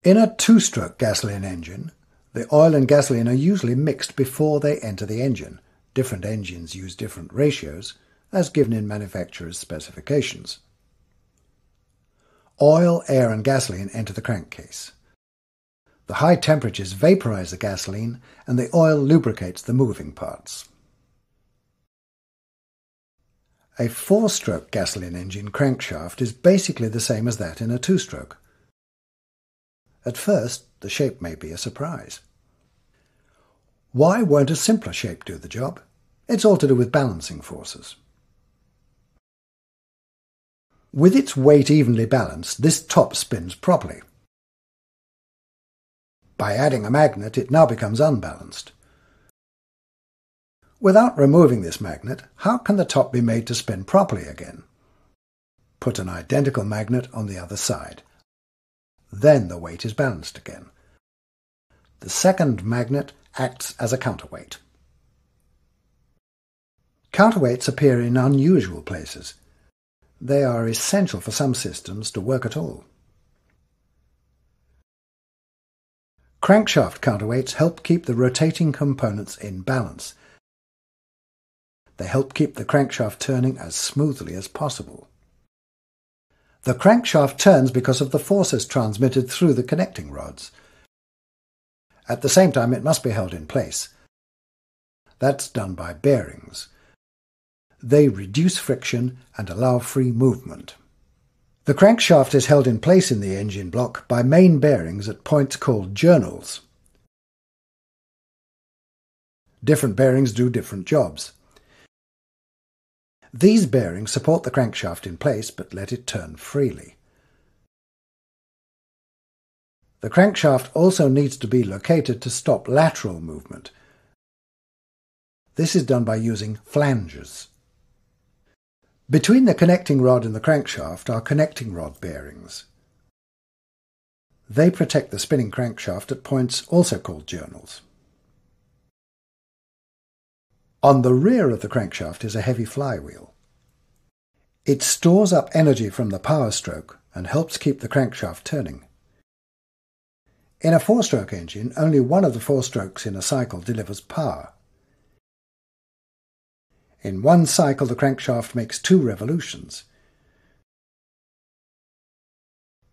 In a two-stroke gasoline engine, the oil and gasoline are usually mixed before they enter the engine. Different engines use different ratios, as given in manufacturer's specifications. Oil, air and gasoline enter the crankcase. The high temperatures vaporize the gasoline and the oil lubricates the moving parts. A four-stroke gasoline engine crankshaft is basically the same as that in a two-stroke. At first, the shape may be a surprise. Why won't a simpler shape do the job? It's all to do with balancing forces. With its weight evenly balanced, this top spins properly. By adding a magnet, it now becomes unbalanced. Without removing this magnet, how can the top be made to spin properly again? Put an identical magnet on the other side. Then the weight is balanced again. The second magnet acts as a counterweight. Counterweights appear in unusual places. They are essential for some systems to work at all. Crankshaft counterweights help keep the rotating components in balance. They help keep the crankshaft turning as smoothly as possible. The crankshaft turns because of the forces transmitted through the connecting rods. At the same time, it must be held in place. That's done by bearings. They reduce friction and allow free movement. The crankshaft is held in place in the engine block by main bearings at points called journals. Different bearings do different jobs. These bearings support the crankshaft in place but let it turn freely. The crankshaft also needs to be located to stop lateral movement. This is done by using flanges. Between the connecting rod and the crankshaft are connecting rod bearings. They protect the spinning crankshaft at points also called journals. On the rear of the crankshaft is a heavy flywheel. It stores up energy from the power stroke and helps keep the crankshaft turning. In a four-stroke engine, only one of the four strokes in a cycle delivers power. In one cycle, the crankshaft makes 2 revolutions.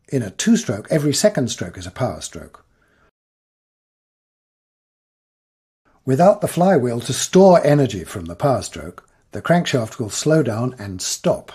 In a two-stroke, every second stroke is a power stroke. Without the flywheel to store energy from the power stroke, the crankshaft will slow down and stop.